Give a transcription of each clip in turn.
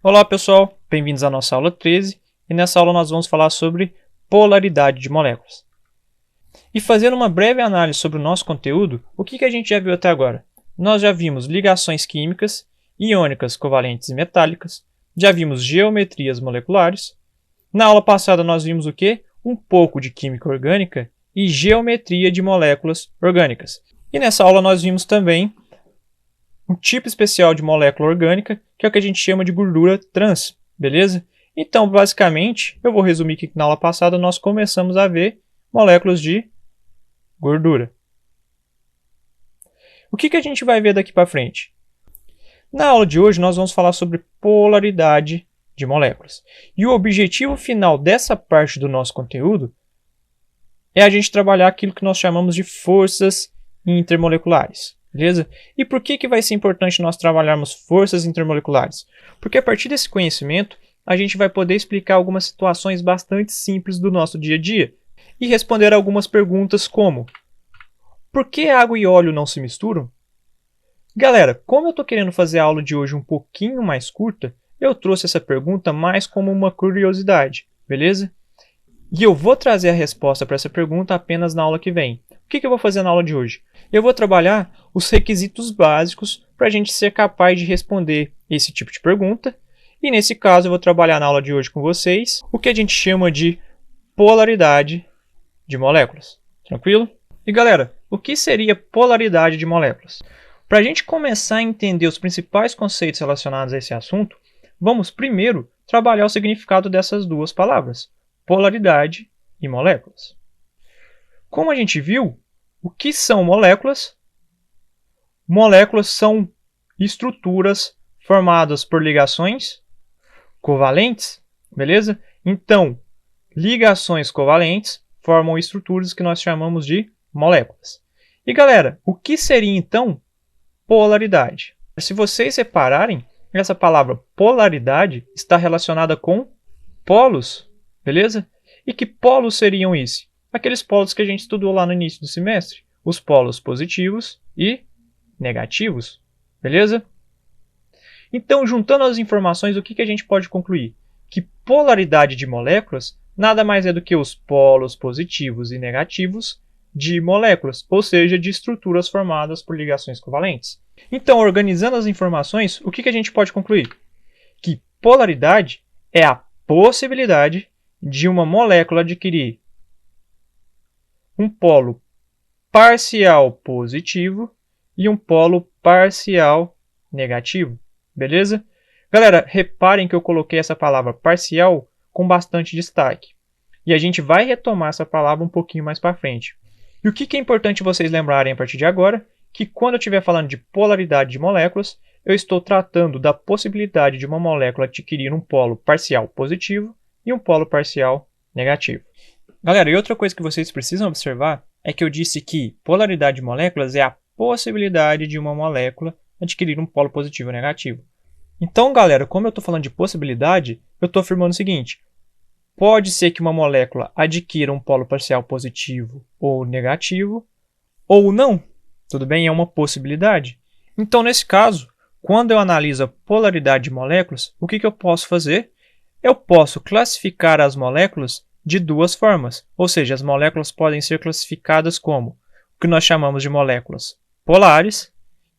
Olá pessoal, bem-vindos à nossa aula 13 e nessa aula nós vamos falar sobre polaridade de moléculas. E fazendo uma breve análise sobre o nosso conteúdo, o que a gente já viu até agora? Nós já vimos ligações químicas, iônicas, covalentes e metálicas, já vimos geometrias moleculares. Na aula passada nós vimos o quê? Um pouco de química orgânica e geometria de moléculas orgânicas. E nessa aula nós vimos também um tipo especial de molécula orgânica, que é o que a gente chama de gordura trans, beleza? Então, basicamente, eu vou resumir que na aula passada nós começamos a ver moléculas de gordura. O que a gente vai ver daqui para frente? Na aula de hoje nós vamos falar sobre polaridade de moléculas. E o objetivo final dessa parte do nosso conteúdo é a gente trabalhar aquilo que nós chamamos de forças intermoleculares. Beleza? E por que vai ser importante nós trabalharmos forças intermoleculares? Porque a partir desse conhecimento, a gente vai poder explicar algumas situações bastante simples do nosso dia a dia e responder algumas perguntas como: por que água e óleo não se misturam? Galera, como eu estou querendo fazer a aula de hoje um pouquinho mais curta, eu trouxe essa pergunta mais como uma curiosidade, beleza? E eu vou trazer a resposta para essa pergunta apenas na aula que vem. O que eu vou fazer na aula de hoje? Eu vou trabalhar os requisitos básicos para a gente ser capaz de responder esse tipo de pergunta. E nesse caso eu vou trabalhar na aula de hoje com vocês o que a gente chama de polaridade de moléculas. Tranquilo? E galera, o que seria polaridade de moléculas? Para a gente começar a entender os principais conceitos relacionados a esse assunto, vamos primeiro trabalhar o significado dessas duas palavras, polaridade e moléculas. Como a gente viu, o que são moléculas? Moléculas são estruturas formadas por ligações covalentes, beleza? Então, ligações covalentes formam estruturas que nós chamamos de moléculas. E galera, o que seria então polaridade? Se vocês repararem, essa palavra polaridade está relacionada com polos, beleza? E que polos seriam esses? Aqueles polos que a gente estudou lá no início do semestre, os polos positivos e negativos, beleza? Então, juntando as informações, o que a gente pode concluir? Que polaridade de moléculas nada mais é do que os polos positivos e negativos de moléculas, ou seja, de estruturas formadas por ligações covalentes. Então, organizando as informações, o que a gente pode concluir? Que polaridade é a possibilidade de uma molécula adquirir um polo parcial positivo e um polo parcial negativo, beleza? Galera, reparem que eu coloquei essa palavra parcial com bastante destaque. E a gente vai retomar essa palavra um pouquinho mais para frente. E o que é importante vocês lembrarem a partir de agora? Que quando eu estiver falando de polaridade de moléculas, eu estou tratando da possibilidade de uma molécula adquirir um polo parcial positivo e um polo parcial negativo. Galera, e outra coisa que vocês precisam observar é que eu disse que polaridade de moléculas é a possibilidade de uma molécula adquirir um polo positivo ou negativo. Então, galera, como eu estou falando de possibilidade, eu estou afirmando o seguinte: pode ser que uma molécula adquira um polo parcial positivo ou negativo, ou não. Tudo bem? É uma possibilidade. Então, nesse caso, quando eu analiso a polaridade de moléculas, o que eu posso fazer? Eu posso classificar as moléculas de duas formas, ou seja, as moléculas podem ser classificadas como o que nós chamamos de moléculas polares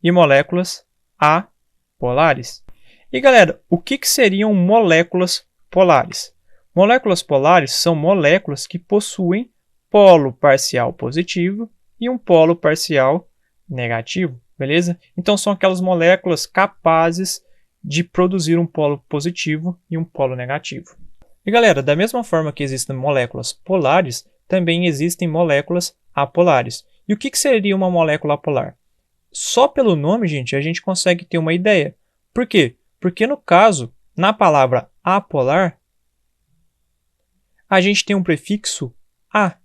e moléculas apolares. E galera, o que seriam moléculas polares? Moléculas polares são moléculas que possuem polo parcial positivo e um polo parcial negativo, beleza? Então são aquelas moléculas capazes de produzir um polo positivo e um polo negativo. E galera, da mesma forma que existem moléculas polares, também existem moléculas apolares. E o que seria uma molécula apolar? Só pelo nome, gente, a gente consegue ter uma ideia. Por quê? Porque no caso, na palavra apolar, a gente tem um prefixo A,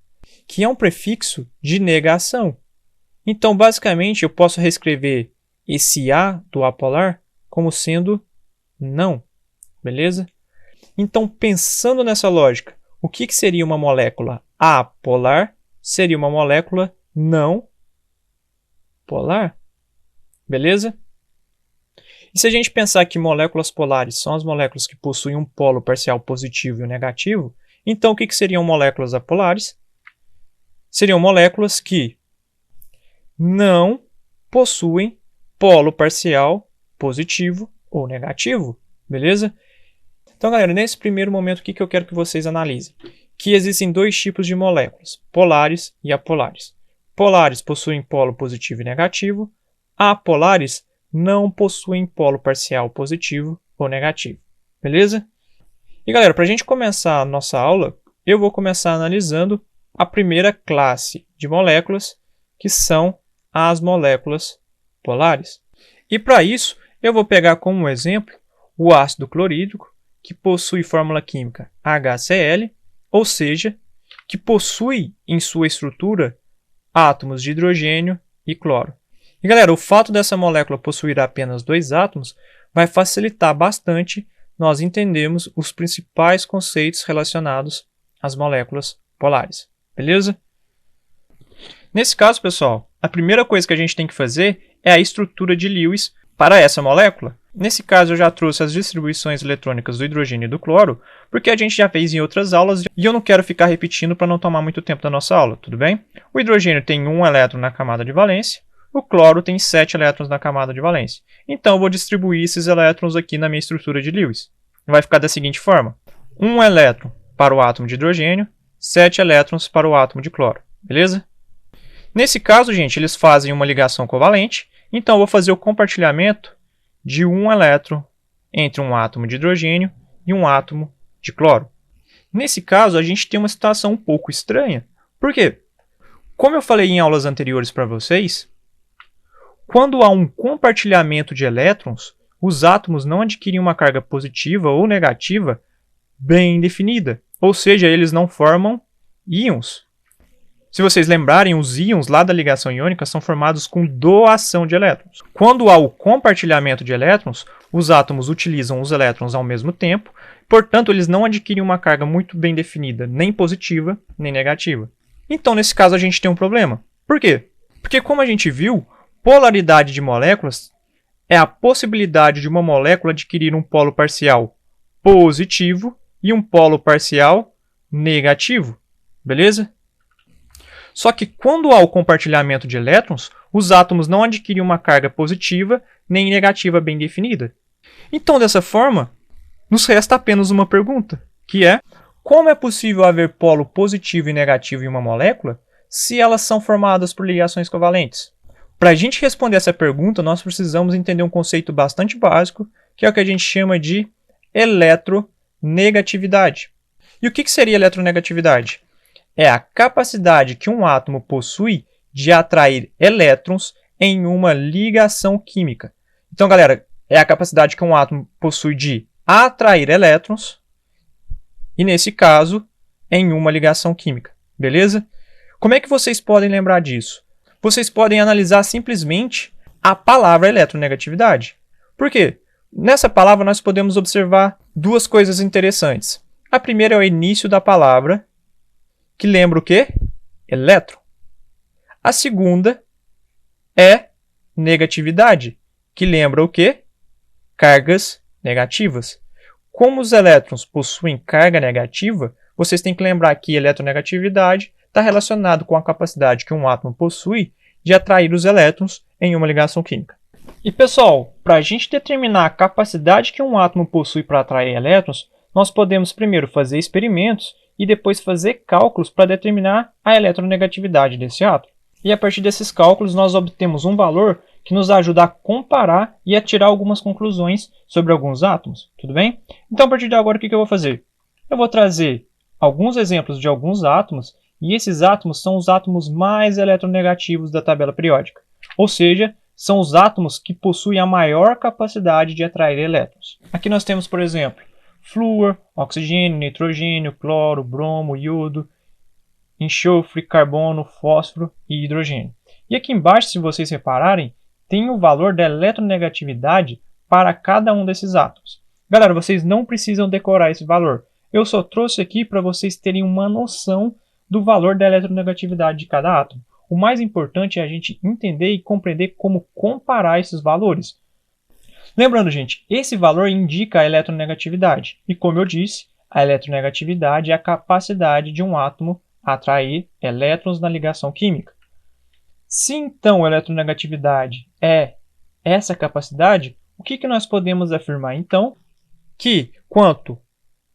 que é um prefixo de negação. Então, basicamente, eu posso reescrever esse A do apolar como sendo não, beleza? Então, pensando nessa lógica, o que seria uma molécula apolar? Seria uma molécula não polar, beleza? E se a gente pensar que moléculas polares são as moléculas que possuem um polo parcial positivo e um negativo, então o que seriam moléculas apolares? Seriam moléculas que não possuem polo parcial positivo ou negativo, beleza? Então, galera, nesse primeiro momento, o que eu quero que vocês analisem? Que existem dois tipos de moléculas, polares e apolares. Polares possuem polo positivo e negativo, apolares não possuem polo parcial positivo ou negativo, beleza? E, galera, para a gente começar a nossa aula, eu vou começar analisando a primeira classe de moléculas, que são as moléculas polares. E para isso, eu vou pegar como exemplo o ácido clorídrico, que possui fórmula química HCl, ou seja, que possui em sua estrutura átomos de hidrogênio e cloro. E galera, o fato dessa molécula possuir apenas 2 átomos vai facilitar bastante nós entendermos os principais conceitos relacionados às moléculas polares, beleza? Nesse caso, pessoal, a primeira coisa que a gente tem que fazer é a estrutura de Lewis para essa molécula. Nesse caso, eu já trouxe as distribuições eletrônicas do hidrogênio e do cloro, porque a gente já fez em outras aulas e eu não quero ficar repetindo para não tomar muito tempo da nossa aula, tudo bem? O hidrogênio tem 1 elétron na camada de valência, o cloro tem 7 elétrons na camada de valência. Então, eu vou distribuir esses elétrons aqui na minha estrutura de Lewis. Vai ficar da seguinte forma: 1 elétron para o átomo de hidrogênio, 7 elétrons para o átomo de cloro, beleza? Nesse caso, gente, eles fazem uma ligação covalente, então eu vou fazer o compartilhamento de 1 elétron entre um átomo de hidrogênio e um átomo de cloro. Nesse caso, a gente tem uma situação um pouco estranha. Por quê? Como eu falei em aulas anteriores para vocês, quando há um compartilhamento de elétrons, os átomos não adquirem uma carga positiva ou negativa bem definida, ou seja, eles não formam íons. Se vocês lembrarem, os íons lá da ligação iônica são formados com doação de elétrons. Quando há o compartilhamento de elétrons, os átomos utilizam os elétrons ao mesmo tempo, portanto, eles não adquirem uma carga muito bem definida, nem positiva, nem negativa. Então, nesse caso, a gente tem um problema. Por quê? Porque, como a gente viu, polaridade de moléculas é a possibilidade de uma molécula adquirir um polo parcial positivo e um polo parcial negativo, beleza? Só que quando há o compartilhamento de elétrons, os átomos não adquirem uma carga positiva nem negativa bem definida. Então, dessa forma, nos resta apenas uma pergunta, que é: como é possível haver polo positivo e negativo em uma molécula se elas são formadas por ligações covalentes? Para a gente responder essa pergunta, nós precisamos entender um conceito bastante básico, que é o que a gente chama de eletronegatividade. E o que seria eletronegatividade? É a capacidade que um átomo possui de atrair elétrons em uma ligação química. Então, galera, é a capacidade que um átomo possui de atrair elétrons, e nesse caso, em uma ligação química, beleza? Como é que vocês podem lembrar disso? Vocês podem analisar simplesmente a palavra eletronegatividade. Por quê? Nessa palavra nós podemos observar duas coisas interessantes. A primeira é o início da palavra, que lembra o quê? Elétron. A segunda é negatividade, que lembra o quê? Cargas negativas. Como os elétrons possuem carga negativa, vocês têm que lembrar que eletronegatividade está relacionado com a capacidade que um átomo possui de atrair os elétrons em uma ligação química. E pessoal, para a gente determinar a capacidade que um átomo possui para atrair elétrons, nós podemos primeiro fazer experimentos e depois fazer cálculos para determinar a eletronegatividade desse átomo. E a partir desses cálculos nós obtemos um valor que nos ajuda a comparar e a tirar algumas conclusões sobre alguns átomos, tudo bem? Então a partir de agora o que eu vou fazer? Eu vou trazer alguns exemplos de alguns átomos, e esses átomos são os átomos mais eletronegativos da tabela periódica, ou seja, são os átomos que possuem a maior capacidade de atrair elétrons. Aqui nós temos, por exemplo, flúor, oxigênio, nitrogênio, cloro, bromo, iodo, enxofre, carbono, fósforo e hidrogênio. E aqui embaixo, se vocês repararem, tem o valor da eletronegatividade para cada um desses átomos. Galera, vocês não precisam decorar esse valor. Eu só trouxe aqui para vocês terem uma noção do valor da eletronegatividade de cada átomo. O mais importante é a gente entender e compreender como comparar esses valores. Lembrando, gente, esse valor indica a eletronegatividade. E como eu disse, a eletronegatividade é a capacidade de um átomo atrair elétrons na ligação química. Se então a eletronegatividade é essa capacidade, o que nós podemos afirmar então? Que quanto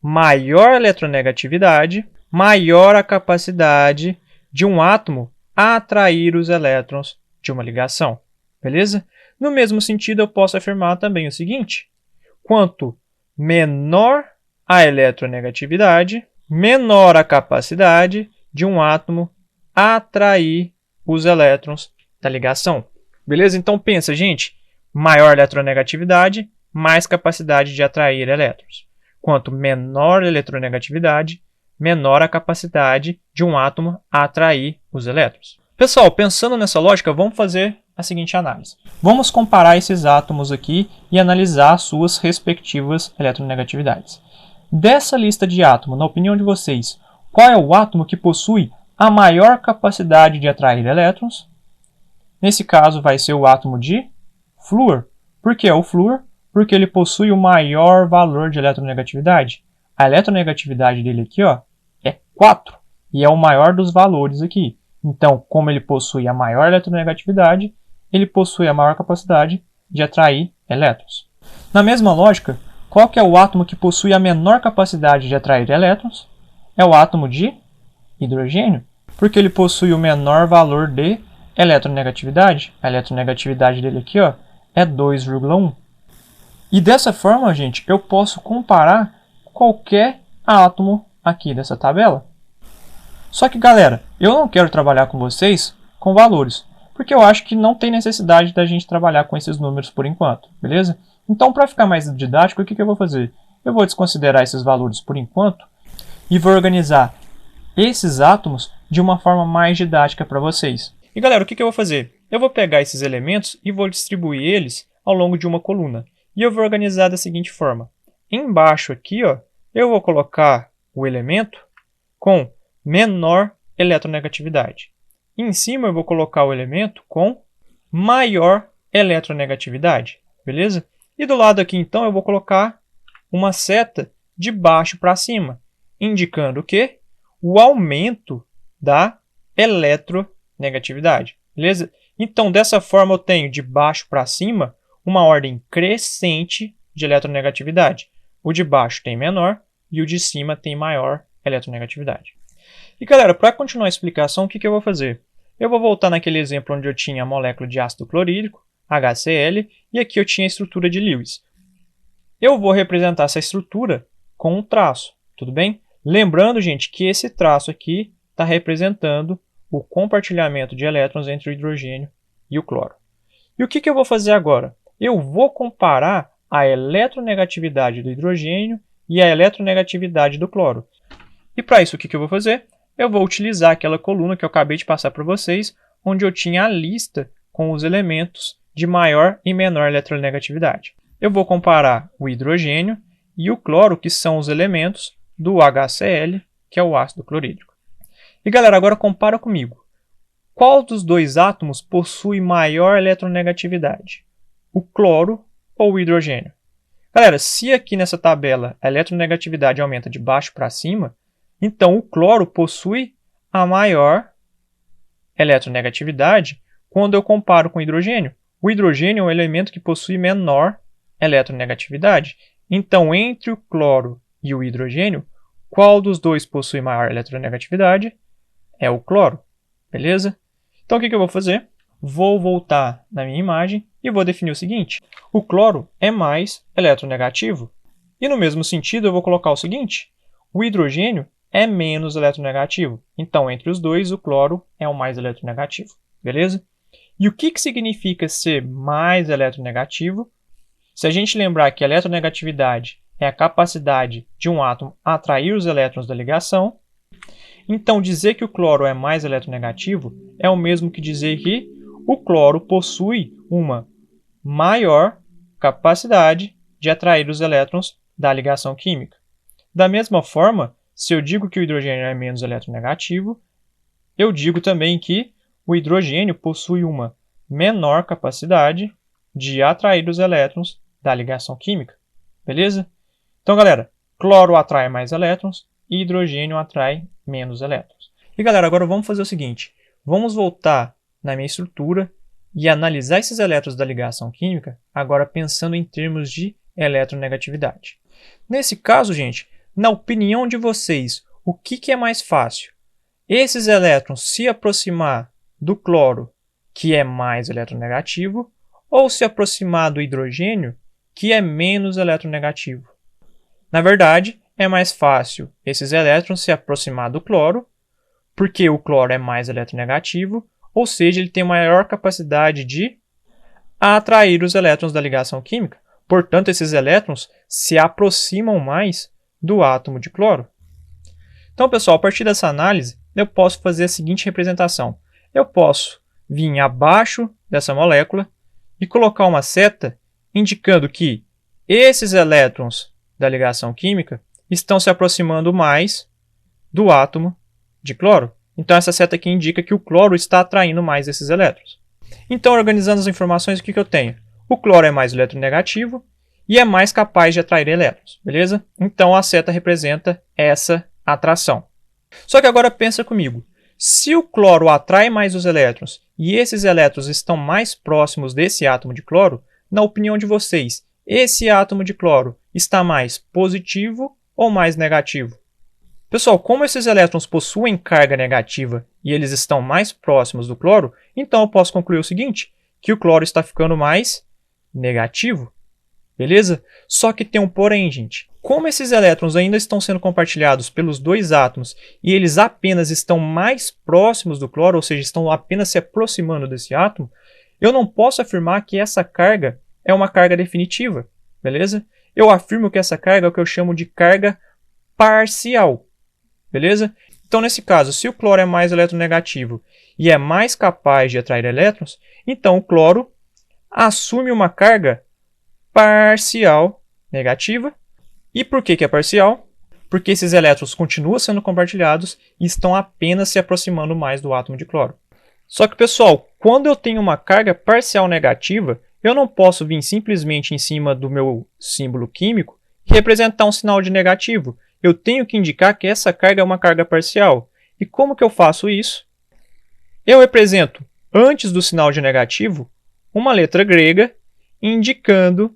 maior a eletronegatividade, maior a capacidade de um átomo a atrair os elétrons de uma ligação. Beleza? No mesmo sentido, eu posso afirmar também o seguinte: quanto menor a eletronegatividade, menor a capacidade de um átomo a atrair os elétrons da ligação. Beleza? Então pensa, gente, maior eletronegatividade, mais capacidade de atrair elétrons. Quanto menor a eletronegatividade, menor a capacidade de um átomo a atrair os elétrons. Pessoal, pensando nessa lógica, vamos fazer a seguinte análise. Vamos comparar esses átomos aqui e analisar suas respectivas eletronegatividades. Dessa lista de átomos, na opinião de vocês, qual é o átomo que possui a maior capacidade de atrair elétrons? Nesse caso, vai ser o átomo de flúor. Por que o flúor? Porque ele possui o maior valor de eletronegatividade. A eletronegatividade dele aqui, ó, é 4 e é o maior dos valores aqui. Então, como ele possui a maior eletronegatividade, ele possui a maior capacidade de atrair elétrons. Na mesma lógica, qual que é o átomo que possui a menor capacidade de atrair elétrons? É o átomo de hidrogênio, porque ele possui o menor valor de eletronegatividade. A eletronegatividade dele aqui, ó, é 2,1. E dessa forma, gente, eu posso comparar qualquer átomo aqui dessa tabela. Só que, galera, eu não quero trabalhar com vocês com valores, porque eu acho que não tem necessidade da gente trabalhar com esses números por enquanto, beleza? Então, para ficar mais didático, o que eu vou fazer? Eu vou desconsiderar esses valores por enquanto e vou organizar esses átomos de uma forma mais didática para vocês. E, galera, o que eu vou fazer? Eu vou pegar esses elementos e vou distribuir eles ao longo de uma coluna. E eu vou organizar da seguinte forma. Embaixo aqui, ó, eu vou colocar o elemento com menor eletronegatividade. E em cima eu vou colocar o elemento com maior eletronegatividade, beleza? E do lado aqui, então, eu vou colocar uma seta de baixo para cima, indicando o quê? O aumento da eletronegatividade, beleza? Então, dessa forma, eu tenho de baixo para cima uma ordem crescente de eletronegatividade. O de baixo tem menor e o de cima tem maior eletronegatividade. E, galera, para continuar a explicação, o que eu vou fazer? Eu vou voltar naquele exemplo onde eu tinha a molécula de ácido clorídrico, HCl, e aqui eu tinha a estrutura de Lewis. Eu vou representar essa estrutura com um traço, tudo bem? Lembrando, gente, que esse traço aqui está representando o compartilhamento de elétrons entre o hidrogênio e o cloro. E o que eu vou fazer agora? Eu vou comparar a eletronegatividade do hidrogênio e a eletronegatividade do cloro. E para isso, o que eu vou fazer? Eu vou utilizar aquela coluna que eu acabei de passar para vocês, onde eu tinha a lista com os elementos de maior e menor eletronegatividade. Eu vou comparar o hidrogênio e o cloro, que são os elementos do HCl, que é o ácido clorídrico. E, galera, agora compara comigo. Qual dos dois átomos possui maior eletronegatividade? O cloro ou o hidrogênio? Galera, se aqui nessa tabela a eletronegatividade aumenta de baixo para cima, então o cloro possui a maior eletronegatividade quando eu comparo com o hidrogênio. O hidrogênio é um elemento que possui menor eletronegatividade. Então, entre o cloro e o hidrogênio, qual dos dois possui maior eletronegatividade? É o cloro, beleza? Então, o que eu vou fazer? Vou voltar na minha imagem e vou definir o seguinte. O cloro é mais eletronegativo. E no mesmo sentido, eu vou colocar o seguinte. O hidrogênio é menos eletronegativo. Então, entre os dois, o cloro é o mais eletronegativo, beleza? E o que significa ser mais eletronegativo? Se a gente lembrar que a eletronegatividade é a capacidade de um átomo atrair os elétrons da ligação, então dizer que o cloro é mais eletronegativo é o mesmo que dizer que o cloro possui uma maior capacidade de atrair os elétrons da ligação química. Da mesma forma, se eu digo que o hidrogênio é menos eletronegativo, eu digo também que o hidrogênio possui uma menor capacidade de atrair os elétrons da ligação química, beleza? Então, galera, cloro atrai mais elétrons e hidrogênio atrai menos elétrons. E, galera, agora vamos fazer o seguinte. Vamos voltar na minha estrutura e analisar esses elétrons da ligação química, agora pensando em termos de eletronegatividade. Nesse caso, gente, na opinião de vocês, o que é mais fácil? Esses elétrons se aproximar do cloro, que é mais eletronegativo, ou se aproximar do hidrogênio, que é menos eletronegativo? Na verdade, é mais fácil esses elétrons se aproximar do cloro, porque o cloro é mais eletronegativo, ou seja, ele tem maior capacidade de atrair os elétrons da ligação química. Portanto, esses elétrons se aproximam mais do átomo de cloro. Então, pessoal, a partir dessa análise, eu posso fazer a seguinte representação. Eu posso vir abaixo dessa molécula e colocar uma seta indicando que esses elétrons da ligação química estão se aproximando mais do átomo de cloro. Então, essa seta aqui indica que o cloro está atraindo mais esses elétrons. Então, organizando as informações, o que eu tenho? O cloro é mais eletronegativo e é mais capaz de atrair elétrons, beleza? Então, a seta representa essa atração. Só que agora pensa comigo. Se o cloro atrai mais os elétrons e esses elétrons estão mais próximos desse átomo de cloro, na opinião de vocês, esse átomo de cloro está mais positivo ou mais negativo? Pessoal, como esses elétrons possuem carga negativa e eles estão mais próximos do cloro, então eu posso concluir o seguinte, que o cloro está ficando mais negativo, beleza? Só que tem um porém, gente. Como esses elétrons ainda estão sendo compartilhados pelos dois átomos e eles apenas estão mais próximos do cloro, ou seja, estão apenas se aproximando desse átomo, eu não posso afirmar que essa carga é uma carga definitiva, beleza? Eu afirmo que essa carga é o que eu chamo de carga parcial. Beleza? Então, nesse caso, se o cloro é mais eletronegativo e é mais capaz de atrair elétrons, então o cloro assume uma carga parcial negativa. E por que é parcial? Porque esses elétrons continuam sendo compartilhados e estão apenas se aproximando mais do átomo de cloro. Só que, pessoal, quando eu tenho uma carga parcial negativa, eu não posso vir simplesmente em cima do meu símbolo químico e representar um sinal de negativo. Eu tenho que indicar que essa carga é uma carga parcial. E como que eu faço isso? Eu represento, antes do sinal de negativo, uma letra grega indicando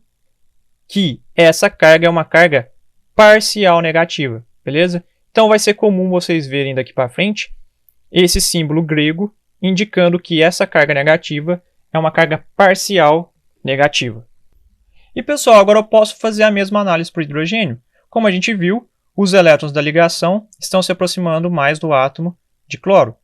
que essa carga é uma carga parcial negativa, beleza? Então vai ser comum vocês verem daqui para frente esse símbolo grego indicando que essa carga negativa é uma carga parcial negativa. E pessoal, agora eu posso fazer a mesma análise para o hidrogênio. Como a gente viu, os elétrons da ligação estão se aproximando mais do átomo de cloro.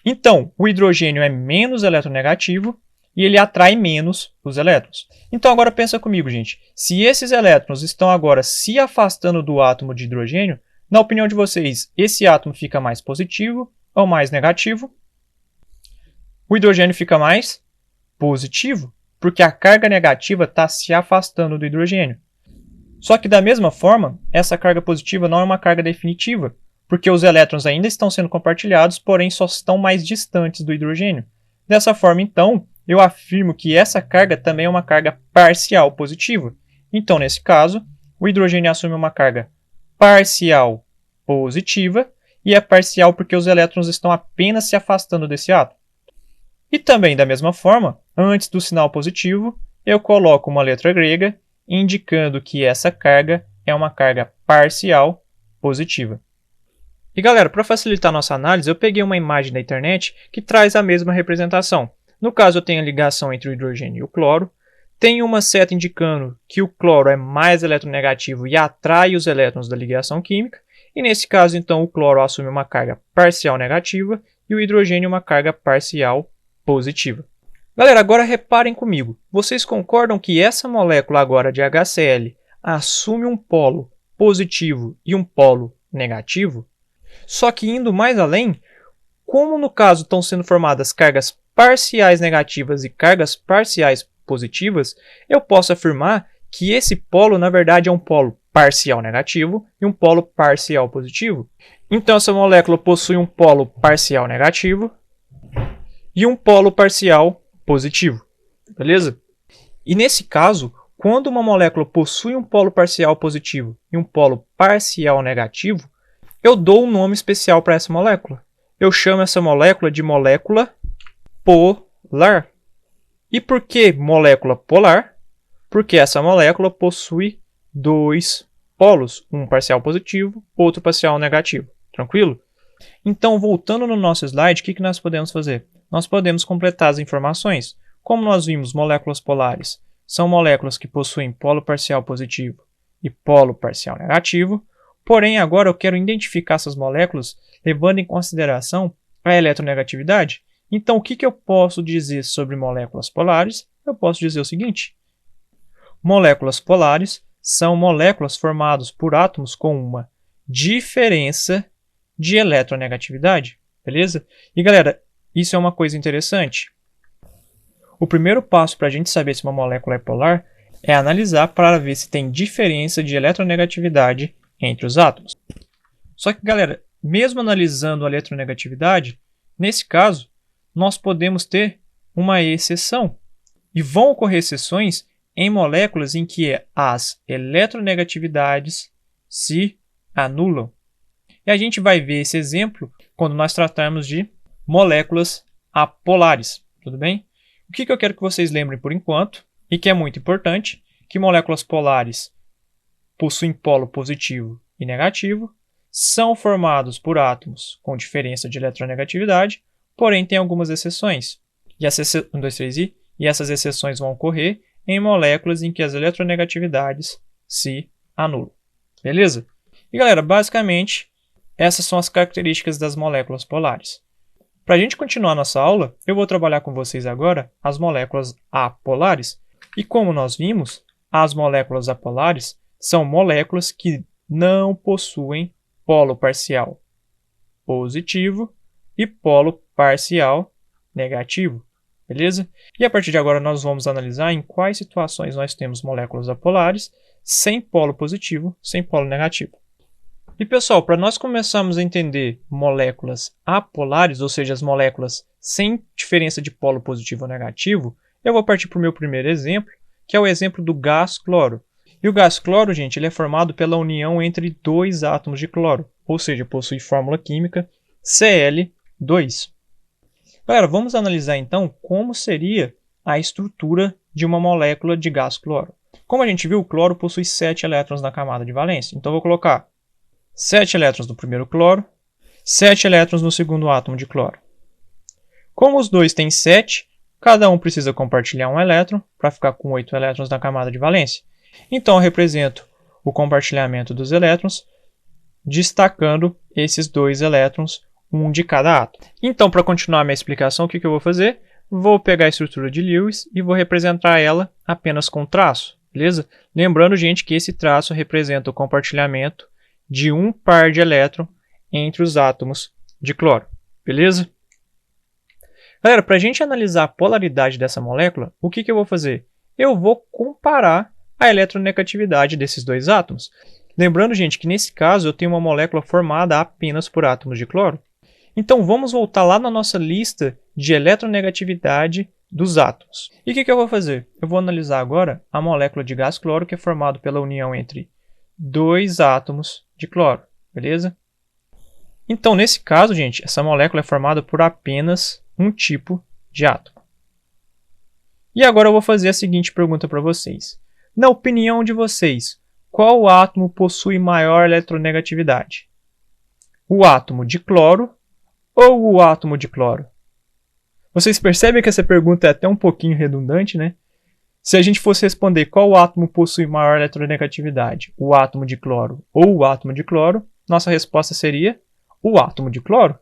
Então, o hidrogênio é menos eletronegativo e ele atrai menos os elétrons. Então, agora pensa comigo, gente. Se esses elétrons estão agora se afastando do átomo de hidrogênio, na opinião de vocês, esse átomo fica mais positivo ou mais negativo? O hidrogênio fica mais positivo, porque a carga negativa está se afastando do hidrogênio. Só que, da mesma forma, essa carga positiva não é uma carga definitiva, porque os elétrons ainda estão sendo compartilhados, porém só estão mais distantes do hidrogênio. Dessa forma, então, eu afirmo que essa carga também é uma carga parcial positiva. Então, nesse caso, o hidrogênio assume uma carga parcial positiva, e é parcial porque os elétrons estão apenas se afastando desse átomo. E também, da mesma forma, antes do sinal positivo, eu coloco uma letra grega indicando que essa carga é uma carga parcial positiva. E galera, para facilitar nossa análise, eu peguei uma imagem da internet que traz a mesma representação. No caso, eu tenho a ligação entre o hidrogênio e o cloro, tenho uma seta indicando que o cloro é mais eletronegativo e atrai os elétrons da ligação química, e nesse caso, então, o cloro assume uma carga parcial negativa e o hidrogênio uma carga parcial positiva. Galera, agora reparem comigo. Vocês concordam que essa molécula agora de HCl assume um polo positivo e um polo negativo? Só que indo mais além, como no caso estão sendo formadas cargas parciais negativas e cargas parciais positivas, eu posso afirmar que esse polo na verdade é um polo parcial negativo e um polo parcial positivo. Então essa molécula possui um polo parcial negativo e um polo parcial positivo, beleza? E nesse caso, quando uma molécula possui um polo parcial positivo e um polo parcial negativo, eu dou um nome especial para essa molécula. Eu chamo essa molécula de molécula polar. E por que molécula polar? Porque essa molécula possui dois polos, um parcial positivo, outro parcial negativo. Tranquilo? Então, voltando no nosso slide, o que nós podemos fazer? Nós podemos completar as informações. Como nós vimos, moléculas polares são moléculas que possuem polo parcial positivo e polo parcial negativo. Porém, agora eu quero identificar essas moléculas levando em consideração a eletronegatividade. Então, o que eu posso dizer sobre moléculas polares? Eu posso dizer o seguinte: moléculas polares são moléculas formadas por átomos com uma diferença de eletronegatividade, beleza? E galera, isso é uma coisa interessante. O primeiro passo para a gente saber se uma molécula é polar é analisar para ver se tem diferença de eletronegatividade entre os átomos. Só que galera, mesmo analisando a eletronegatividade, nesse caso, nós podemos ter uma exceção. E vão ocorrer exceções em moléculas em que as eletronegatividades se anulam. E a gente vai ver esse exemplo quando nós tratarmos de moléculas apolares, tudo bem? O que eu quero que vocês lembrem por enquanto, e que é muito importante, que moléculas polares possuem polo positivo e negativo, são formados por átomos com diferença de eletronegatividade, porém tem algumas exceções. E essas exceções vão ocorrer em moléculas em que as eletronegatividades se anulam. Beleza? E galera, basicamente, essas são as características das moléculas polares. Para a gente continuar nossa aula, eu vou trabalhar com vocês agora as moléculas apolares. E como nós vimos, as moléculas apolares são moléculas que não possuem polo parcial positivo e polo parcial negativo. Beleza? E a partir de agora nós vamos analisar em quais situações nós temos moléculas apolares sem polo positivo, sem polo negativo. E pessoal, para nós começarmos a entender moléculas apolares, ou seja, as moléculas sem diferença de polo positivo ou negativo, eu vou partir para o meu primeiro exemplo, que é o exemplo do gás cloro. E o gás cloro, gente, ele é formado pela união entre dois átomos de cloro, ou seja, possui fórmula química Cl2. Galera, vamos analisar então como seria a estrutura de uma molécula de gás cloro. Como a gente viu, o cloro possui 7 elétrons na camada de valência. Então eu vou colocar 7 elétrons no primeiro cloro, 7 elétrons no segundo átomo de cloro. Como os dois têm 7, cada um precisa compartilhar um elétron para ficar com 8 elétrons na camada de valência. Então eu represento o compartilhamento dos elétrons, destacando esses 2 elétrons, um de cada átomo. Então, para continuar a minha explicação, o que eu vou fazer? Vou pegar a estrutura de Lewis e vou representar ela apenas com traço, beleza? Lembrando, gente, que esse traço representa o compartilhamento de um par de elétron entre os átomos de cloro, beleza? Galera, para a gente analisar a polaridade dessa molécula, o que eu vou fazer? Eu vou comparar a eletronegatividade desses dois átomos. Lembrando, gente, que nesse caso eu tenho uma molécula formada apenas por átomos de cloro. Então vamos voltar lá na nossa lista de eletronegatividade dos átomos. E o que eu vou fazer? Eu vou analisar agora a molécula de gás cloro, que é formada pela união entre dois átomos de cloro, beleza? Então, nesse caso, gente, essa molécula é formada por apenas um tipo de átomo. E agora eu vou fazer a seguinte pergunta para vocês. Na opinião de vocês, qual átomo possui maior eletronegatividade? O átomo de cloro ou o átomo de cloro? Vocês percebem que essa pergunta é até um pouquinho redundante, né? Se a gente fosse responder qual átomo possui maior eletronegatividade, o átomo de cloro ou o átomo de cloro, nossa resposta seria o átomo de cloro.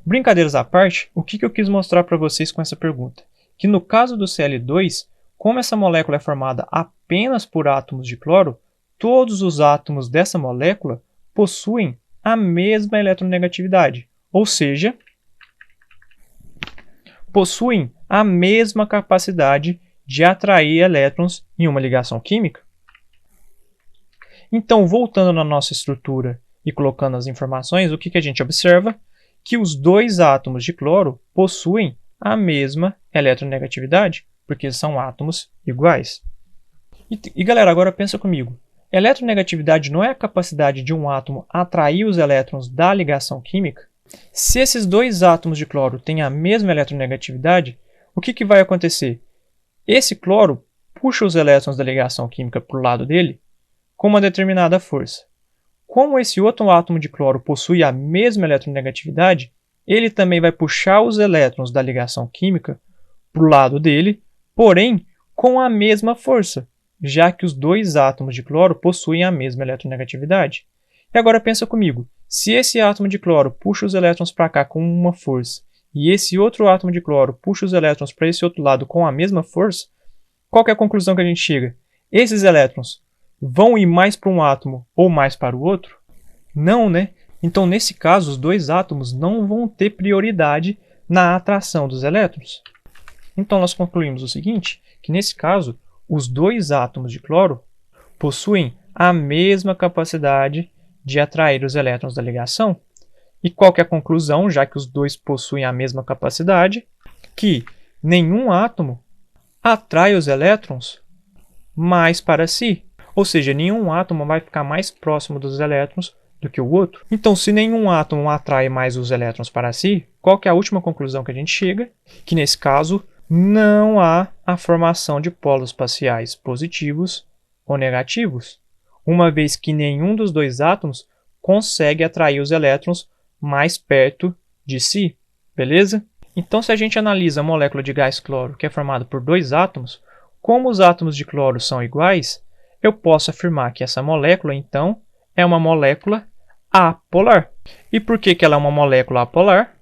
Brincadeiras à parte, o que eu quis mostrar para vocês com essa pergunta? Que no caso do Cl2, como essa molécula é formada apenas por átomos de cloro, todos os átomos dessa molécula possuem a mesma eletronegatividade, ou seja, possuem a mesma capacidade de atrair elétrons em uma ligação química. Então, voltando na nossa estrutura e colocando as informações, o que a gente observa? Que os dois átomos de cloro possuem a mesma eletronegatividade, porque são átomos iguais. E galera, agora pensa comigo. Eletronegatividade não é a capacidade de um átomo atrair os elétrons da ligação química? Se esses dois átomos de cloro têm a mesma eletronegatividade, o que vai acontecer? Esse cloro puxa os elétrons da ligação química para o lado dele com uma determinada força. Como esse outro átomo de cloro possui a mesma eletronegatividade, ele também vai puxar os elétrons da ligação química para o lado dele, porém com a mesma força, já que os dois átomos de cloro possuem a mesma eletronegatividade. E agora pensa comigo, se esse átomo de cloro puxa os elétrons para cá com uma força, e esse outro átomo de cloro puxa os elétrons para esse outro lado com a mesma força, qual que é a conclusão que a gente chega? Esses elétrons vão ir mais para um átomo ou mais para o outro? Não, né? Então, nesse caso, os dois átomos não vão ter prioridade na atração dos elétrons. Então, nós concluímos o seguinte, que nesse caso, os dois átomos de cloro possuem a mesma capacidade de atrair os elétrons da ligação. E qual que é a conclusão, já que os dois possuem a mesma capacidade? Que nenhum átomo atrai os elétrons mais para si. Ou seja, nenhum átomo vai ficar mais próximo dos elétrons do que o outro. Então, se nenhum átomo atrai mais os elétrons para si, qual que é a última conclusão que a gente chega? Que nesse caso, não há a formação de polos parciais positivos ou negativos, uma vez que nenhum dos dois átomos consegue atrair os elétrons mais perto de si, beleza? Então, se a gente analisa a molécula de gás cloro, que é formada por dois átomos, como os átomos de cloro são iguais, eu posso afirmar que essa molécula, então, é uma molécula apolar. E por que ela é uma molécula apolar?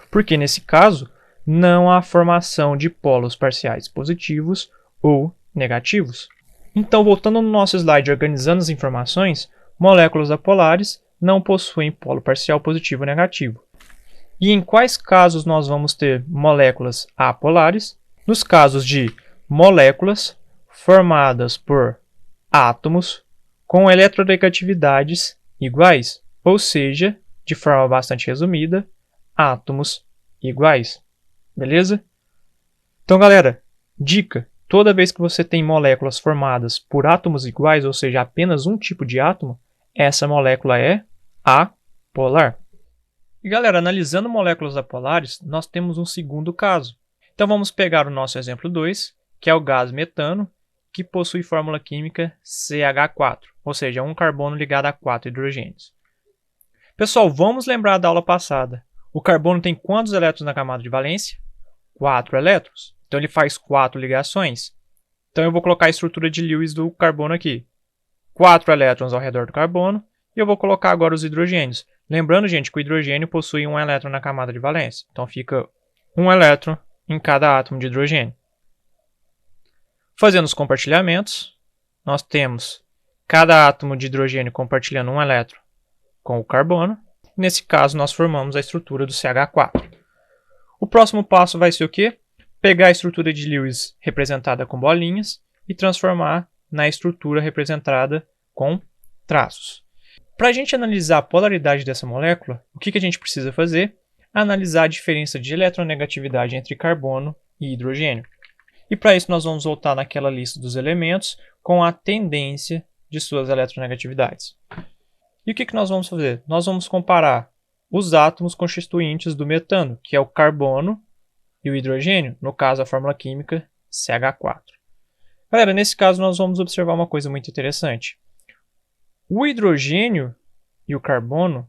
Porque, nesse caso, não há formação de polos parciais positivos ou negativos. Então, voltando no nosso slide organizando as informações, moléculas apolares não possuem polo parcial positivo ou negativo. E em quais casos nós vamos ter moléculas apolares? Nos casos de moléculas formadas por átomos com eletronegatividades iguais, ou seja, de forma bastante resumida, átomos iguais. Beleza? Então, galera, dica: toda vez que você tem moléculas formadas por átomos iguais, ou seja, apenas um tipo de átomo, essa molécula é apolar. E, galera, analisando moléculas apolares, nós temos um segundo caso. Então, vamos pegar o nosso exemplo 2, que é o gás metano, que possui fórmula química CH4, ou seja, um carbono ligado a 4 hidrogênios. Pessoal, vamos lembrar da aula passada. O carbono tem quantos elétrons na camada de valência? 4 elétrons. Então, ele faz 4 ligações. Então, eu vou colocar a estrutura de Lewis do carbono aqui. 4 elétrons ao redor do carbono. E eu vou colocar agora os hidrogênios. Lembrando, gente, que o hidrogênio possui um elétron na camada de valência. Então, fica um elétron em cada átomo de hidrogênio. Fazendo os compartilhamentos, nós temos cada átomo de hidrogênio compartilhando um elétron com o carbono. Nesse caso, nós formamos a estrutura do CH4. O próximo passo vai ser o quê? Pegar a estrutura de Lewis representada com bolinhas e transformar na estrutura representada com traços. Para a gente analisar a polaridade dessa molécula, o que a gente precisa fazer? Analisar a diferença de eletronegatividade entre carbono e hidrogênio. E para isso nós vamos voltar naquela lista dos elementos com a tendência de suas eletronegatividades. E o que nós vamos fazer? Nós vamos comparar os átomos constituintes do metano, que é o carbono e o hidrogênio, no caso a fórmula química CH4. Galera, nesse caso nós vamos observar uma coisa muito interessante. O hidrogênio e o carbono,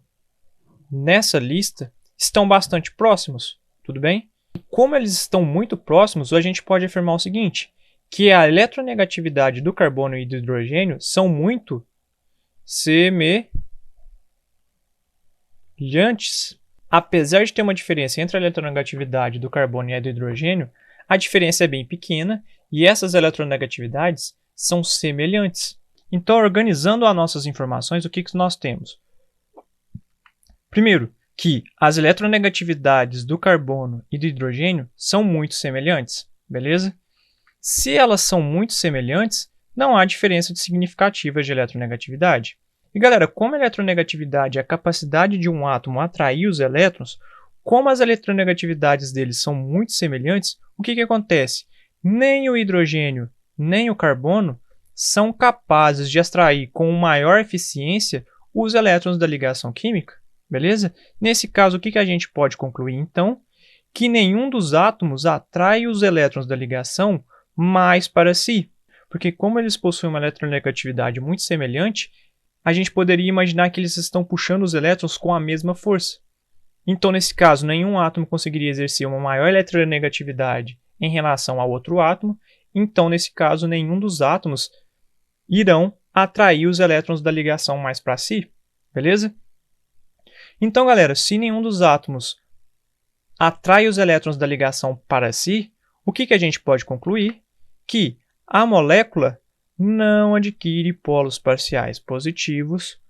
nessa lista, estão bastante próximos, tudo bem? Como eles estão muito próximos, a gente pode afirmar o seguinte, que a eletronegatividade do carbono e do hidrogênio são muito semelhantes. Apesar de ter uma diferença entre a eletronegatividade do carbono e a do hidrogênio, a diferença é bem pequena e essas eletronegatividades são semelhantes. Então, organizando as nossas informações, o que nós temos? Primeiro, que as eletronegatividades do carbono e do hidrogênio são muito semelhantes, beleza? Se elas são muito semelhantes, não há diferença significativa de eletronegatividade. E galera, como a eletronegatividade é a capacidade de um átomo atrair os elétrons, como as eletronegatividades deles são muito semelhantes, o que acontece? nem o hidrogênio nem o carbono são capazes de extrair com maior eficiência os elétrons da ligação química, beleza? Nesse caso, o que a gente pode concluir, então? Que nenhum dos átomos atrai os elétrons da ligação mais para si, porque como eles possuem uma eletronegatividade muito semelhante, a gente poderia imaginar que eles estão puxando os elétrons com a mesma força. Então, nesse caso, nenhum átomo conseguiria exercer uma maior eletronegatividade em relação ao outro átomo, então, nesse caso, nenhum dos átomos irão atrair os elétrons da ligação mais para si, beleza? Então, galera, se nenhum dos átomos atrai os elétrons da ligação para si, o que a gente pode concluir? Que a molécula não adquire polos parciais positivos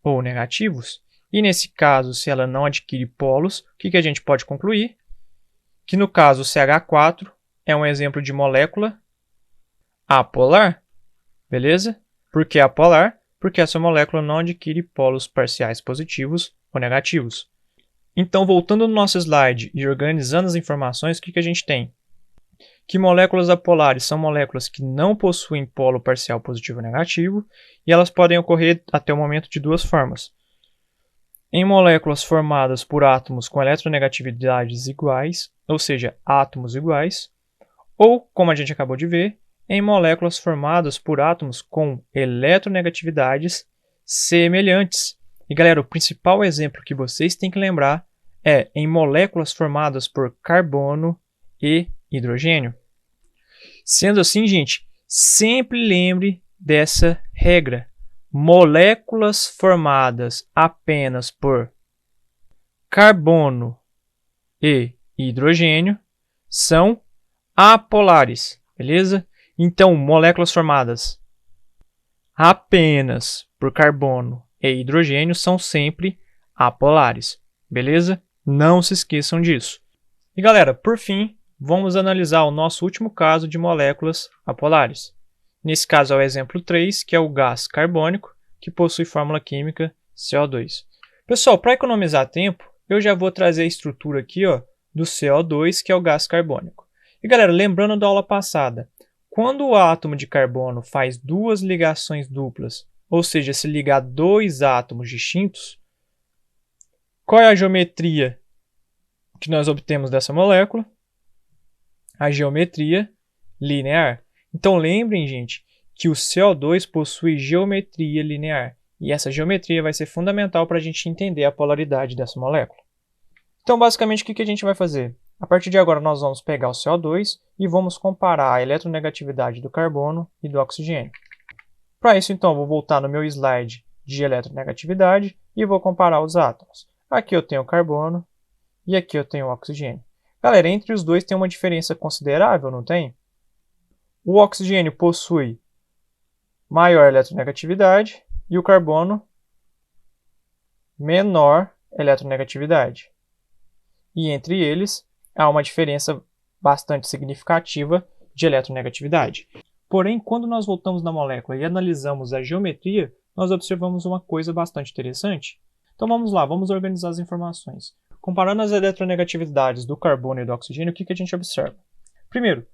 ou negativos. E nesse caso, se ela não adquire polos, o que a gente pode concluir? Que no caso o CH4 é um exemplo de molécula apolar, beleza? Por que apolar? Porque essa molécula não adquire polos parciais positivos ou negativos. Então, voltando no nosso slide e organizando as informações, o que a gente tem? Que moléculas apolares são moléculas que não possuem polo parcial positivo ou negativo, e elas podem ocorrer até o momento de duas formas. Em moléculas formadas por átomos com eletronegatividades iguais, ou seja, átomos iguais, ou, como a gente acabou de ver, em moléculas formadas por átomos com eletronegatividades semelhantes. E galera, o principal exemplo que vocês têm que lembrar é em moléculas formadas por carbono e hidrogênio. Sendo assim, gente, sempre lembre dessa regra. Moléculas formadas apenas por carbono e hidrogênio são apolares, beleza? Então, moléculas formadas apenas por carbono e hidrogênio são sempre apolares, beleza? Não se esqueçam disso. E galera, por fim, vamos analisar o nosso último caso de moléculas apolares. Nesse caso é o exemplo 3, que é o gás carbônico, que possui fórmula química CO2. Pessoal, para economizar tempo, eu já vou trazer a estrutura aqui do CO2, que é o gás carbônico. E galera, lembrando da aula passada, quando o átomo de carbono faz duas ligações duplas, ou seja, se ligar dois átomos distintos, qual é a geometria que nós obtemos dessa molécula? A geometria linear. Então lembrem, gente, que o CO2 possui geometria linear. E essa geometria vai ser fundamental para a gente entender a polaridade dessa molécula. Então, basicamente, o que a gente vai fazer? A partir de agora, nós vamos pegar o CO2 e vamos comparar a eletronegatividade do carbono e do oxigênio. Para isso, então, eu vou voltar no meu slide de eletronegatividade e vou comparar os átomos. Aqui eu tenho o carbono e aqui eu tenho o oxigênio. Galera, entre os dois tem uma diferença considerável, não tem? O oxigênio possui maior eletronegatividade e o carbono menor eletronegatividade. E entre eles há uma diferença bastante significativa de eletronegatividade. Porém, quando nós voltamos na molécula e analisamos a geometria, nós observamos uma coisa bastante interessante. Então vamos lá, vamos organizar as informações. Comparando as eletronegatividades do carbono e do oxigênio, o que a gente observa? Primeiro,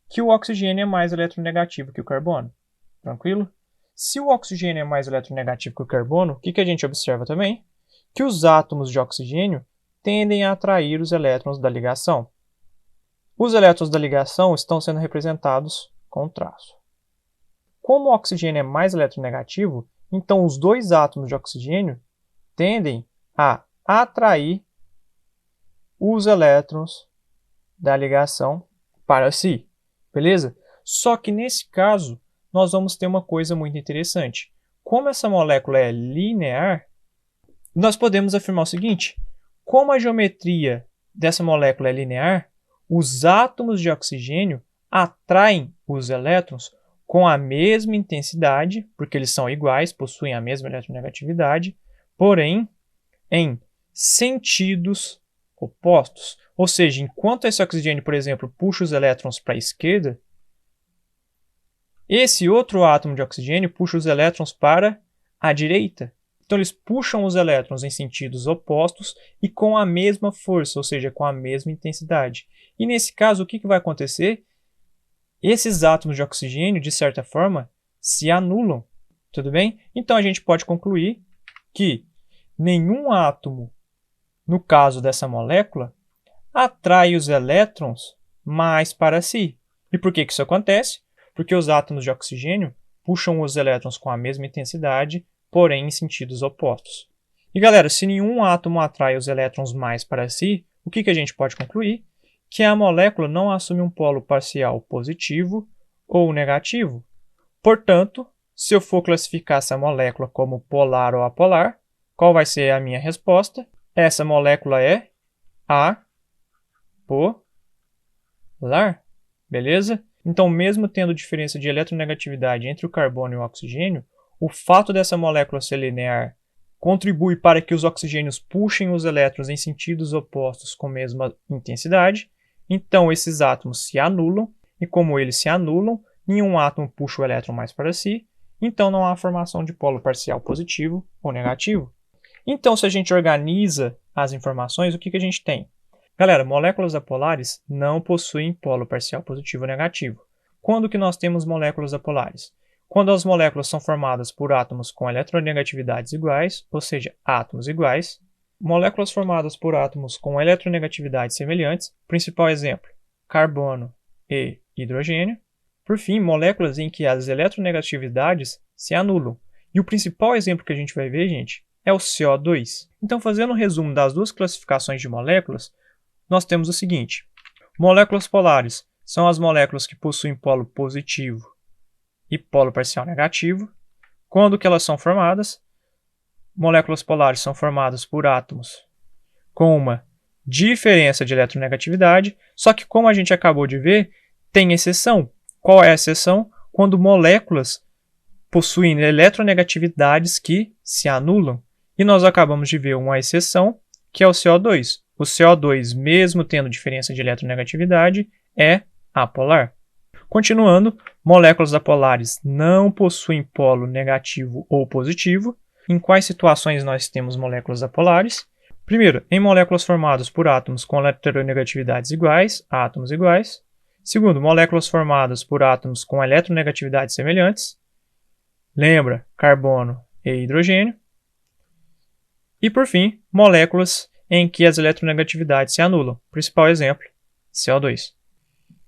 que o oxigênio é mais eletronegativo que o carbono. Tranquilo? Se o oxigênio é mais eletronegativo que o carbono, o que a gente observa também? Que os átomos de oxigênio tendem a atrair os elétrons da ligação. Os elétrons da ligação estão sendo representados com traço. Como o oxigênio é mais eletronegativo, então os dois átomos de oxigênio tendem a atrair os elétrons da ligação para si, beleza? Só que nesse caso, nós vamos ter uma coisa muito interessante. Como essa molécula é linear, nós podemos afirmar o seguinte: como a geometria dessa molécula é linear, os átomos de oxigênio atraem os elétrons com a mesma intensidade, porque eles são iguais, possuem a mesma eletronegatividade, porém em sentidos opostos. Ou seja, enquanto esse oxigênio, por exemplo, puxa os elétrons para a esquerda, esse outro átomo de oxigênio puxa os elétrons para a direita. Então, eles puxam os elétrons em sentidos opostos e com a mesma força, ou seja, com a mesma intensidade. E nesse caso, o que vai acontecer? esses átomos de oxigênio, de certa forma, se anulam. Tudo bem? Então a gente pode concluir que nenhum átomo, no caso dessa molécula, atrai os elétrons mais para si. E por que isso acontece? Porque os átomos de oxigênio puxam os elétrons com a mesma intensidade, porém em sentidos opostos. E galera, se nenhum átomo atrai os elétrons mais para si, o que a gente pode concluir? Que a molécula não assume um polo parcial positivo ou negativo. Portanto, se eu for classificar essa molécula como polar ou apolar, qual vai ser a minha resposta? Essa molécula é apolar. Beleza? Então, mesmo tendo diferença de eletronegatividade entre o carbono e o oxigênio, o fato dessa molécula ser linear contribui para que os oxigênios puxem os elétrons em sentidos opostos com a mesma intensidade. Então, esses átomos se anulam, e como eles se anulam, nenhum átomo puxa o elétron mais para si, então não há formação de polo parcial positivo ou negativo. Então, se a gente organiza as informações, o que a gente tem? Galera, moléculas apolares não possuem polo parcial positivo ou negativo. Quando que nós temos moléculas apolares? Quando as moléculas são formadas por átomos com eletronegatividades iguais, ou seja, átomos iguais. Moléculas formadas por átomos com eletronegatividades semelhantes, principal exemplo, carbono e hidrogênio. Por fim, moléculas em que as eletronegatividades se anulam. E o principal exemplo que a gente vai ver, gente, é o CO2. Então, fazendo um resumo das duas classificações de moléculas, nós temos o seguinte. Moléculas polares são as moléculas que possuem polo positivo e polo parcial negativo. Quando que elas são formadas? Moléculas polares são formadas por átomos com uma diferença de eletronegatividade, só que como a gente acabou de ver, tem exceção. Qual é a exceção? Quando moléculas possuem eletronegatividades que se anulam. E nós acabamos de ver uma exceção, que é o CO2. O CO2, mesmo tendo diferença de eletronegatividade, é apolar. Continuando, moléculas apolares não possuem polo negativo ou positivo. Em quais situações nós temos moléculas apolares? Primeiro, em moléculas formadas por átomos com eletronegatividades iguais, átomos iguais. Segundo, moléculas formadas por átomos com eletronegatividades semelhantes. Lembra, carbono e hidrogênio. E por fim, moléculas em que as eletronegatividades se anulam. Principal exemplo, CO2.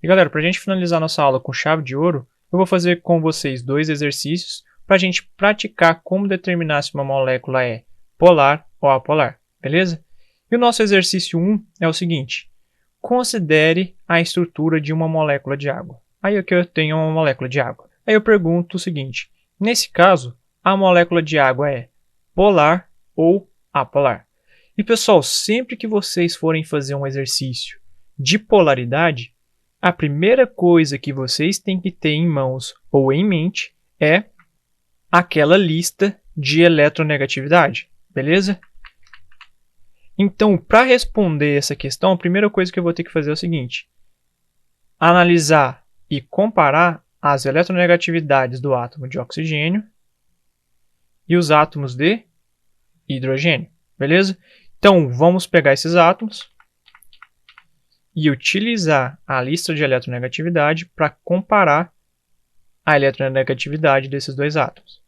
E galera, para a gente finalizar nossa aula com chave de ouro, eu vou fazer com vocês 2 exercícios para a gente praticar como determinar se uma molécula é polar ou apolar, beleza? E o nosso exercício 1 é o seguinte. Considere a estrutura de uma molécula de água. Aí aqui eu tenho uma molécula de água. Aí eu pergunto o seguinte. Nesse caso, a molécula de água é polar ou apolar? E pessoal, sempre que vocês forem fazer um exercício de polaridade, a primeira coisa que vocês têm que ter em mãos ou em mente é aquela lista de eletronegatividade, beleza? Então, para responder essa questão, a primeira coisa que eu vou ter que fazer é o seguinte. Analisar e comparar as eletronegatividades do átomo de oxigênio e os átomos de hidrogênio, beleza? Então, vamos pegar esses átomos e utilizar a lista de eletronegatividade para comparar a eletronegatividade desses dois átomos.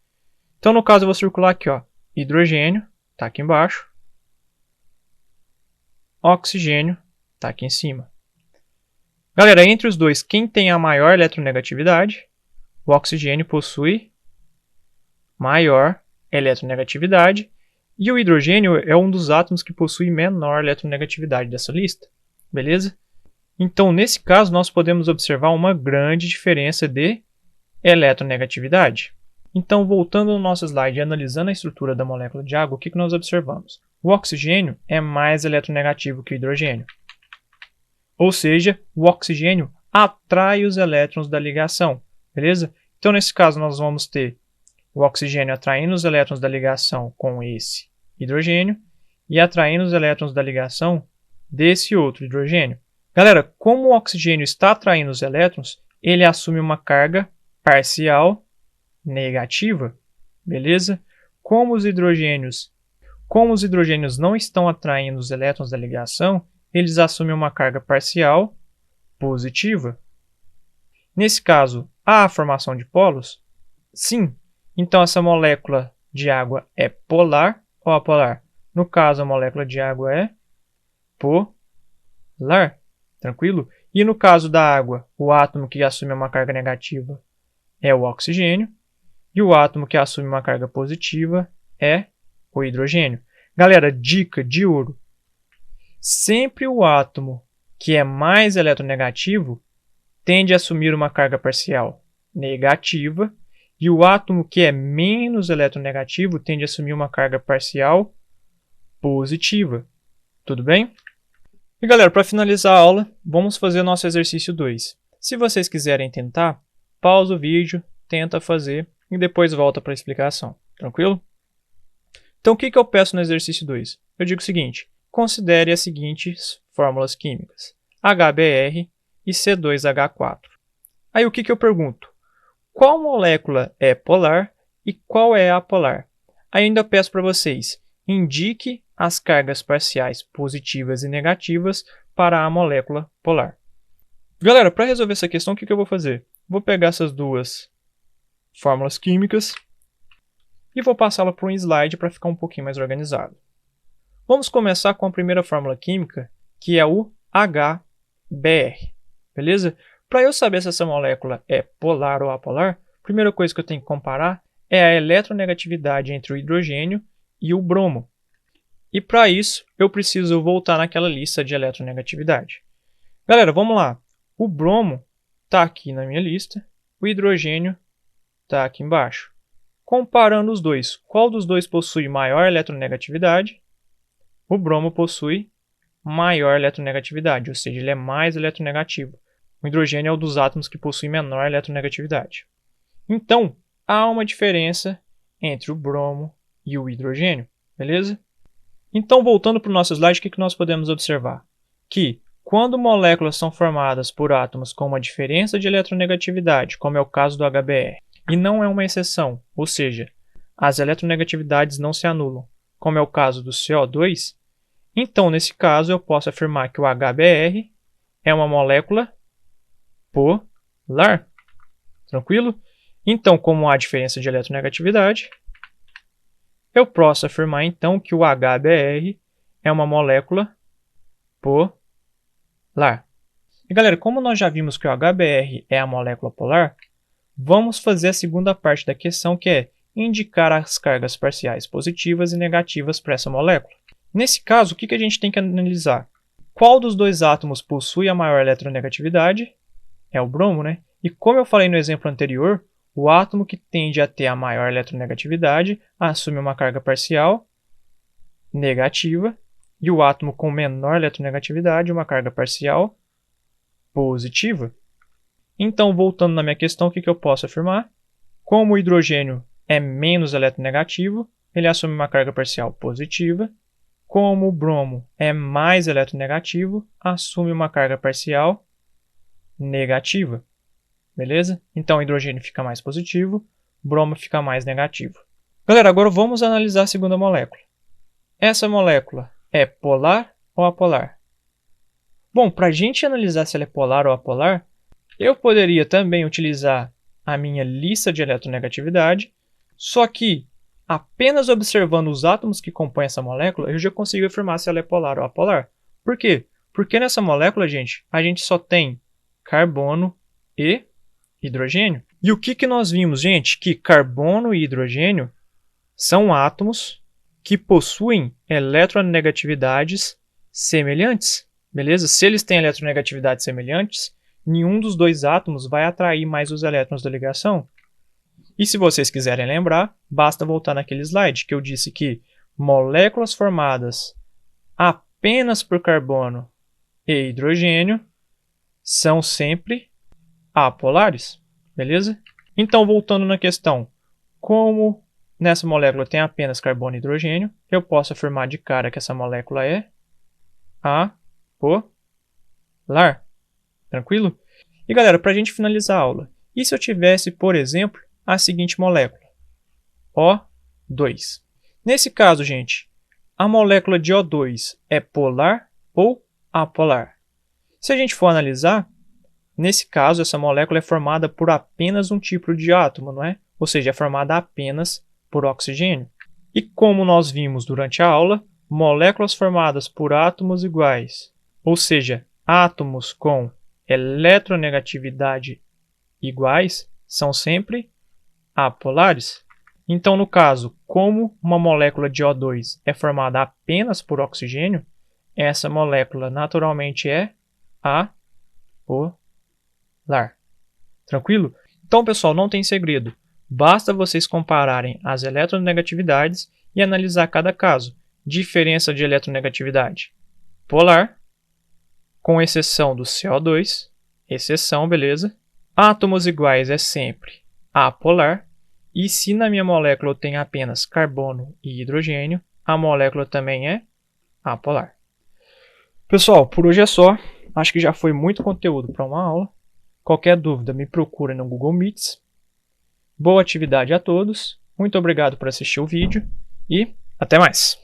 Então, no caso, eu vou circular aqui, ó, hidrogênio, está aqui embaixo, oxigênio, está aqui em cima. Galera, entre os dois, quem tem a maior eletronegatividade? O oxigênio possui maior eletronegatividade e o hidrogênio é um dos átomos que possui menor eletronegatividade dessa lista, beleza? Então, nesse caso, nós podemos observar uma grande diferença de eletronegatividade. Então, voltando ao nosso slide e analisando a estrutura da molécula de água, o que nós observamos? O oxigênio é mais eletronegativo que o hidrogênio. Ou seja, o oxigênio atrai os elétrons da ligação, beleza? Então, nesse caso, nós vamos ter o oxigênio atraindo os elétrons da ligação com esse hidrogênio e atraindo os elétrons da ligação desse outro hidrogênio. Galera, como o oxigênio está atraindo os elétrons, ele assume uma carga parcial negativa, beleza? Como os hidrogênios não estão atraindo os elétrons da ligação, eles assumem uma carga parcial positiva. Nesse caso, há a formação de polos? Sim. Então, essa molécula de água é polar ou apolar? No caso, a molécula de água é polar. Tranquilo? E no caso da água, o átomo que assume uma carga negativa é o oxigênio. E o átomo que assume uma carga positiva é o hidrogênio. Galera, dica de ouro. Sempre o átomo que é mais eletronegativo tende a assumir uma carga parcial negativa e o átomo que é menos eletronegativo tende a assumir uma carga parcial positiva. Tudo bem? E galera, para finalizar a aula, vamos fazer nosso exercício 2. Se vocês quiserem tentar, pausa o vídeo, tenta fazer e depois volta para a explicação. Tranquilo? Então, o que eu peço no exercício 2? Eu digo o seguinte: considere as seguintes fórmulas químicas: HBr e C2H4. Aí o que eu pergunto? Qual molécula é polar e qual é apolar? Aí ainda peço para vocês, indique as cargas parciais positivas e negativas para a molécula polar. Galera, para resolver essa questão, o que eu vou fazer? Vou pegar essas duas fórmulas químicas e vou passá-la para um slide para ficar um pouquinho mais organizado. Vamos começar com a primeira fórmula química, que é o HBr. Beleza? Para eu saber se essa molécula é polar ou apolar, a primeira coisa que eu tenho que comparar é a eletronegatividade entre o hidrogênio e o bromo. E para isso, eu preciso voltar naquela lista de eletronegatividade. Galera, vamos lá. O bromo está aqui na minha lista, o hidrogênio está aqui embaixo. Comparando os dois, qual dos dois possui maior eletronegatividade? O bromo possui maior eletronegatividade, ou seja, ele é mais eletronegativo. O hidrogênio é um dos átomos que possui menor eletronegatividade. Então, há uma diferença entre o bromo e o hidrogênio, beleza? Então, voltando para o nosso slide, o que nós podemos observar? Que, quando moléculas são formadas por átomos com uma diferença de eletronegatividade, como é o caso do HBr, e não é uma exceção, ou seja, as eletronegatividades não se anulam, como é o caso do CO2, então, nesse caso, eu posso afirmar que o HBr é uma molécula polar. Tranquilo? Então, como há diferença de eletronegatividade, eu posso afirmar então que o HBr é uma molécula polar. E galera, como nós já vimos que o HBr é a molécula polar, vamos fazer a segunda parte da questão, que é indicar as cargas parciais positivas e negativas para essa molécula. Nesse caso, o que a gente tem que analisar? Qual dos dois átomos possui a maior eletronegatividade? É o bromo, né? E como eu falei no exemplo anterior, o átomo que tende a ter a maior eletronegatividade assume uma carga parcial negativa e o átomo com menor eletronegatividade uma carga parcial positiva. Então, voltando na minha questão, o que eu posso afirmar? Como o hidrogênio é menos eletronegativo, ele assume uma carga parcial positiva. Como o bromo é mais eletronegativo, assume uma carga parcial negativa. Beleza? Então, o hidrogênio fica mais positivo, o bromo fica mais negativo. Galera, agora vamos analisar a segunda molécula. Essa molécula é polar ou apolar? Bom, para a gente analisar se ela é polar ou apolar, eu poderia também utilizar a minha lista de eletronegatividade, só que apenas observando os átomos que compõem essa molécula, eu já consigo afirmar se ela é polar ou apolar. Por quê? Porque nessa molécula, gente, a gente só tem carbono e hidrogênio. E o que nós vimos, gente? Que carbono e hidrogênio são átomos que possuem eletronegatividades semelhantes. Beleza? Se eles têm eletronegatividades semelhantes, nenhum dos dois átomos vai atrair mais os elétrons da ligação. E se vocês quiserem lembrar, basta voltar naquele slide que eu disse que moléculas formadas apenas por carbono e hidrogênio são sempre apolares, beleza? Então, voltando na questão, como nessa molécula tem apenas carbono e hidrogênio, eu posso afirmar de cara que essa molécula é apolar. Tranquilo? E galera, para a gente finalizar a aula, e se eu tivesse, por exemplo, a seguinte molécula, O2. Nesse caso, gente, a molécula de O2 é polar ou apolar? Se a gente for analisar, Nesse caso, essa molécula é formada por apenas um tipo de átomo, não é? Ou seja, é formada apenas por oxigênio. E como nós vimos durante a aula, moléculas formadas por átomos iguais, ou seja, átomos com eletronegatividade iguais, são sempre apolares. Então, no caso, como uma molécula de O2 é formada apenas por oxigênio, essa molécula naturalmente é apolar. Tranquilo? Então, pessoal, não tem segredo. Basta vocês compararem as eletronegatividades e analisar cada caso. Diferença de eletronegatividade: polar, com exceção do CO2, exceção, beleza? Átomos iguais é sempre apolar. E se na minha molécula eu tenho apenas carbono e hidrogênio, a molécula também é apolar. Pessoal, por hoje é só. Acho que já foi muito conteúdo para uma aula. Qualquer dúvida, me procura no Google Meets. Boa atividade a todos. Muito obrigado por assistir o vídeo e até mais!